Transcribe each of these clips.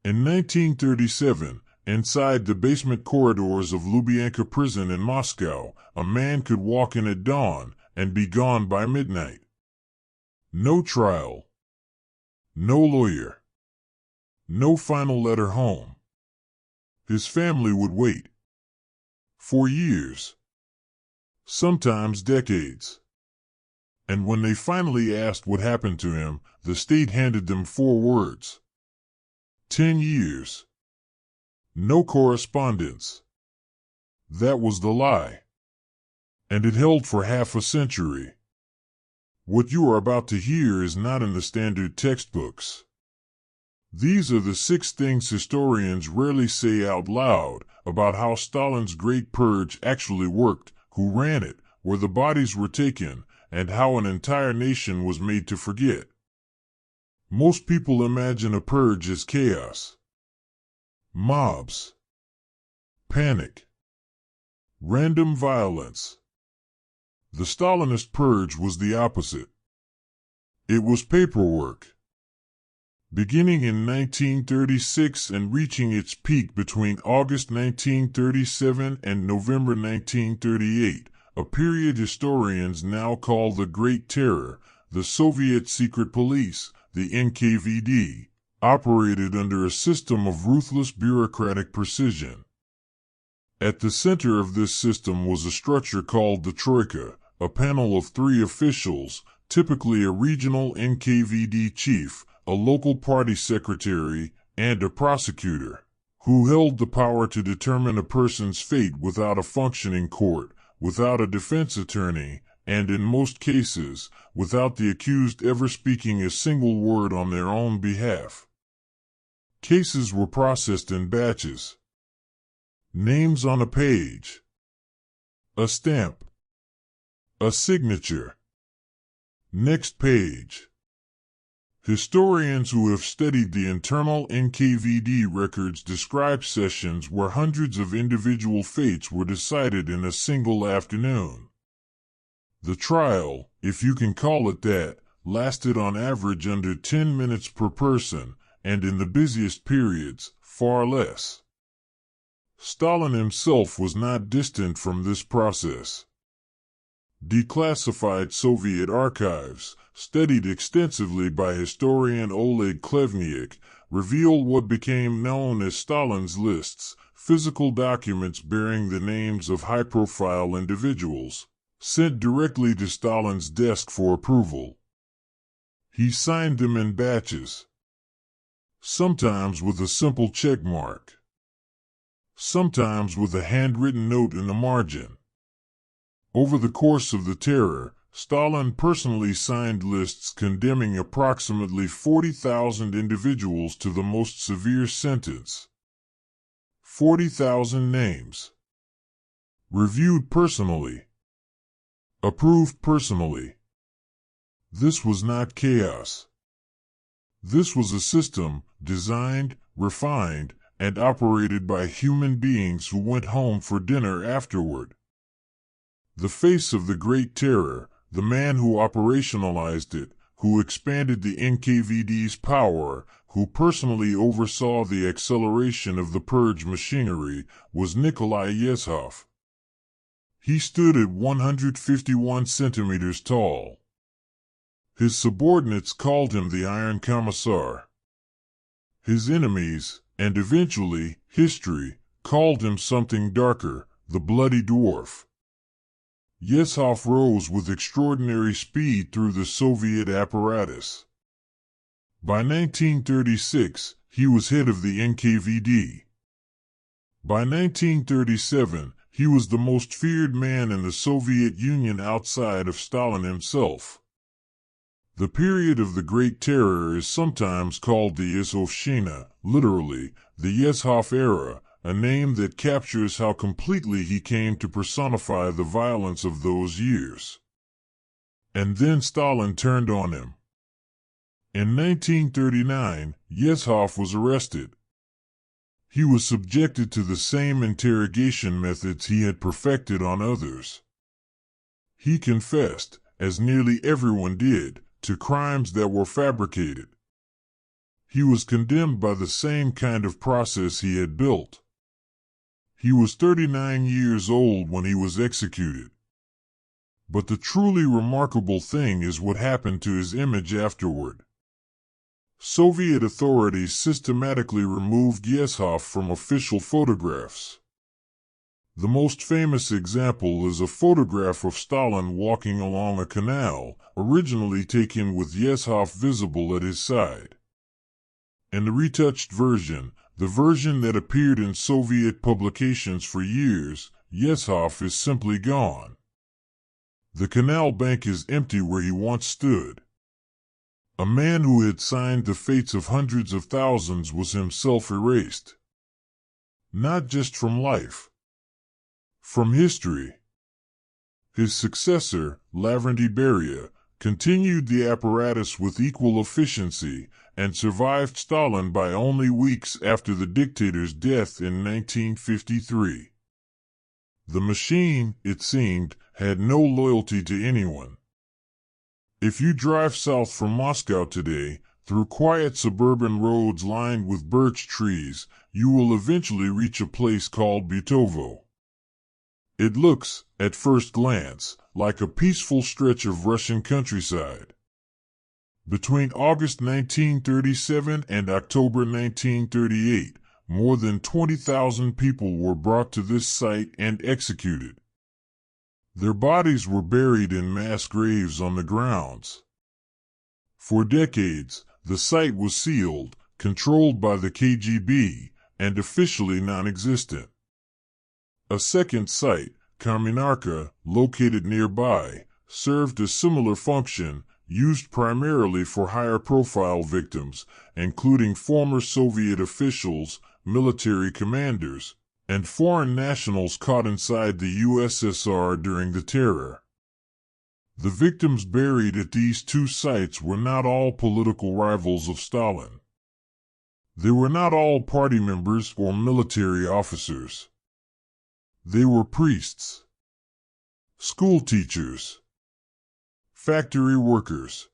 In 1937, inside the basement corridors of Lubyanka prison in Moscow, a man could walk in at dawn and be gone by midnight. No trial. No lawyer. No final letter home. His family would wait. For years. Sometimes decades. And when they finally asked what happened to him, the state handed them 4 words. 10 years. No correspondence. That was the lie. And it held for half a century. What you are about to hear is not in the standard textbooks. These are the 6 things historians rarely say out loud about how Stalin's Great Purge actually worked, who ran it, where the bodies were taken, and how an entire nation was made to forget. Most people imagine a purge as chaos. Mobs. Panic. Random violence. The Stalinist purge was the opposite. It was paperwork. Beginning in 1936 and reaching its peak between August 1937 and November 1938, a period historians now call the Great Terror, the Soviet secret police, the NKVD, operated under a system of ruthless bureaucratic precision. At the center of this system was a structure called the Troika, a panel of 3 officials, typically a regional NKVD chief, a local party secretary, and a prosecutor, who held the power to determine a person's fate without a functioning court, without a defense attorney, and in most cases, without the accused ever speaking a single word on their own behalf. Cases were processed in batches. Names on a page. A stamp. A signature. Next page. Historians who have studied the internal NKVD records describe sessions where hundreds of individual fates were decided in a single afternoon. The trial, if you can call it that, lasted on average under 10 minutes per person, and in the busiest periods, far less. Stalin himself was not distant from this process. Declassified Soviet archives, studied extensively by historian Oleg Klevniuk, reveal what became known as Stalin's lists, physical documents bearing the names of high-profile individuals, sent directly to Stalin's desk for approval. He signed them in batches, sometimes with a simple check mark, sometimes with a handwritten note in the margin. Over the course of the terror, Stalin personally signed lists condemning approximately 40,000 individuals to the most severe sentence. 40,000 names. Reviewed personally. Approved personally. This was not chaos. This was a system designed, refined, and operated by human beings who went home for dinner afterward. The face of the Great Terror, the man who operationalized it, who expanded the NKVD's power, who personally oversaw the acceleration of the purge machinery, was Nikolai Yezhov. He stood at 151 centimeters tall. His subordinates called him the Iron Commissar. His enemies, and eventually history, called him something darker, the Bloody Dwarf. Yezhov rose with extraordinary speed through the Soviet apparatus. By 1936, he was head of the NKVD. By 1937, he was the most feared man in the Soviet Union outside of Stalin himself. The period of the Great Terror is sometimes called the Yezhovshchina, literally, the Yezhov era, a name that captures how completely he came to personify the violence of those years. And then Stalin turned on him. In 1939, Yezhov was arrested. He was subjected to the same interrogation methods he had perfected on others. He confessed, as nearly everyone did, to crimes that were fabricated. He was condemned by the same kind of process he had built. He was 39 years old when he was executed. But the truly remarkable thing is what happened to his image afterward. Soviet authorities systematically removed Yezhov from official photographs. The most famous example is a photograph of Stalin walking along a canal, originally taken with Yezhov visible at his side. In the retouched version, the version that appeared in Soviet publications for years, Yezhov is simply gone. The canal bank is empty where he once stood. A man who had signed the fates of hundreds of thousands was himself erased. Not just from life, from history. His successor, Lavrentiy Beria, continued the apparatus with equal efficiency and survived Stalin by only weeks after the dictator's death in 1953. The machine, it seemed, had no loyalty to anyone. If you drive south from Moscow today, through quiet suburban roads lined with birch trees, you will eventually reach a place called Butovo. It looks, at first glance, like a peaceful stretch of Russian countryside. Between August 1937 and October 1938, more than 20,000 people were brought to this site and executed. Their bodies were buried in mass graves on the grounds. For decades, the site was sealed, controlled by the KGB, and officially non-existent. A second site, Kamenarka, located nearby, served a similar function, used primarily for higher-profile victims, including former Soviet officials, military commanders, and foreign nationals caught inside the USSR during the terror. The victims buried at these two sites were not all political rivals of Stalin. They were not all party members or military officers. They were priests, school teachers, factory workers,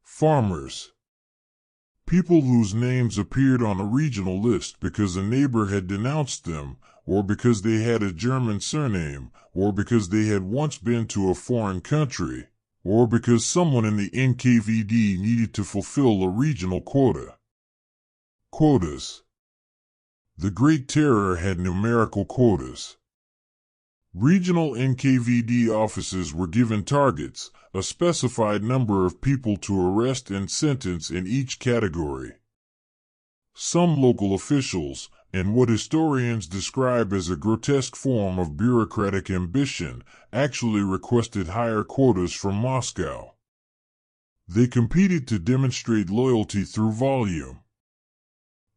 farmers, people whose names appeared on a regional list because a neighbor had denounced them, or because they had a German surname, or because they had once been to a foreign country, or because someone in the NKVD needed to fulfill a regional quota. Quotas. The Great Terror had numerical quotas. Regional NKVD offices were given targets, a specified number of people to arrest and sentence in each category. Some local officials, in what historians describe as a grotesque form of bureaucratic ambition, actually requested higher quotas from Moscow. They competed to demonstrate loyalty through volume.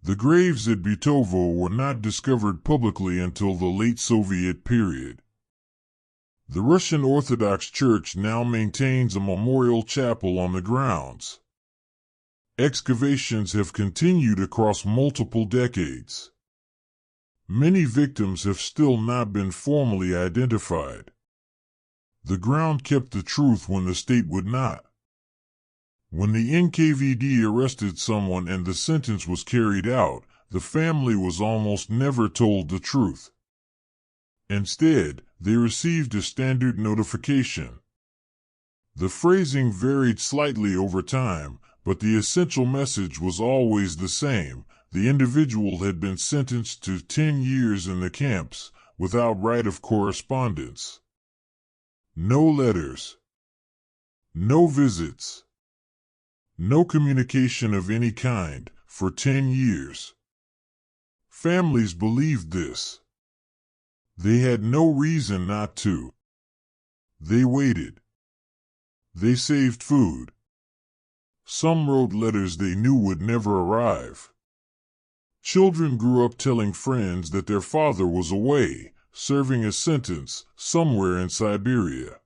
The graves at Butovo were not discovered publicly until the late Soviet period. The Russian Orthodox Church now maintains a memorial chapel on the grounds. Excavations have continued across multiple decades. Many victims have still not been formally identified. The ground kept the truth when the state would not. When the NKVD arrested someone and the sentence was carried out, the family was almost never told the truth. Instead, they received a standard notification. The phrasing varied slightly over time, but the essential message was always the same. The individual had been sentenced to 10 years in the camps, without right of correspondence. No letters. No visits. No communication of any kind, for 10 years. Families believed this. They had no reason not to. They waited. They saved food. Some wrote letters they knew would never arrive. Children grew up telling friends that their father was away, serving a sentence, somewhere in Siberia.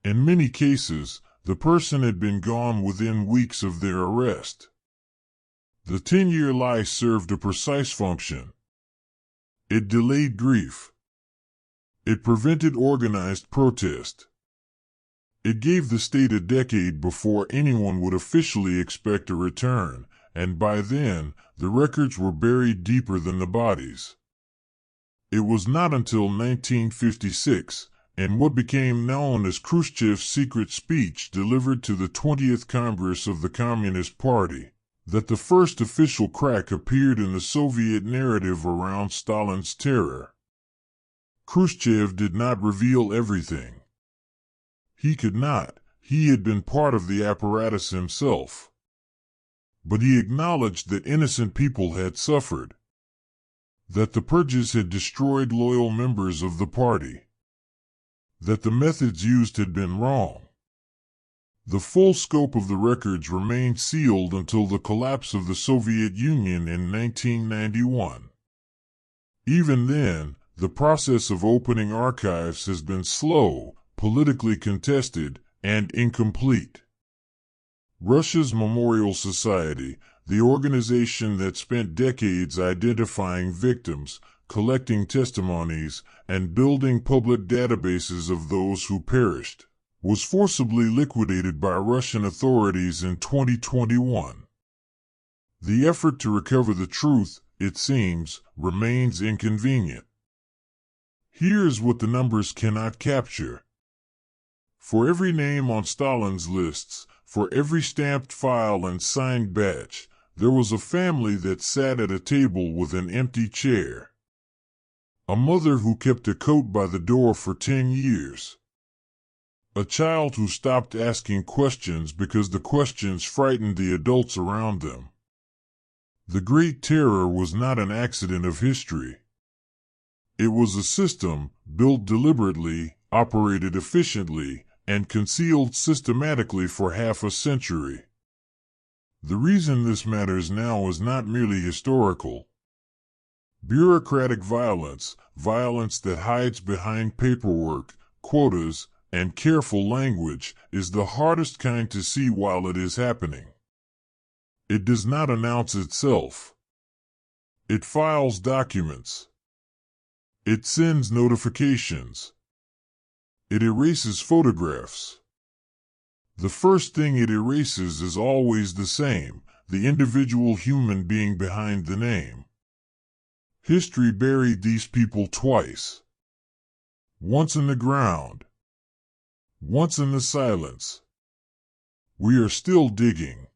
In many cases, the person had been gone within weeks of their arrest. The 10-year lie served a precise function. It delayed grief. It prevented organized protest. It gave the state a decade before anyone would officially expect a return, and by then, the records were buried deeper than the bodies. It was not until 1956, and what became known as Khrushchev's secret speech delivered to the 20th Congress of the Communist Party, that the first official crack appeared in the Soviet narrative around Stalin's terror. Khrushchev did not reveal everything. He could not. He had been part of the apparatus himself. But he acknowledged that innocent people had suffered, that the purges had destroyed loyal members of the party, that the methods used had been wrong. The full scope of the records remained sealed until the collapse of the Soviet Union in 1991. Even then, the process of opening archives has been slow, politically contested, and incomplete. Russia's Memorial Society, the organization that spent decades identifying victims, collecting testimonies, and building public databases of those who perished, was forcibly liquidated by Russian authorities in 2021. The effort to recover the truth, it seems, remains inconvenient. Here's what the numbers cannot capture. For every name on Stalin's lists, for every stamped file and signed batch, there was a family that sat at a table with an empty chair. A mother who kept a coat by the door for 10 years. A child who stopped asking questions because the questions frightened the adults around them. The Great Terror was not an accident of history. It was a system, built deliberately, operated efficiently, and concealed systematically for half a century. The reason this matters now is not merely historical. Bureaucratic violence, violence that hides behind paperwork, quotas, and careful language, is the hardest kind to see while it is happening. It does not announce itself. It files documents. It sends notifications. It erases photographs. The first thing it erases is always the same, the individual human being behind the name. History buried these people twice. Once in the ground. Once in the silence. We are still digging.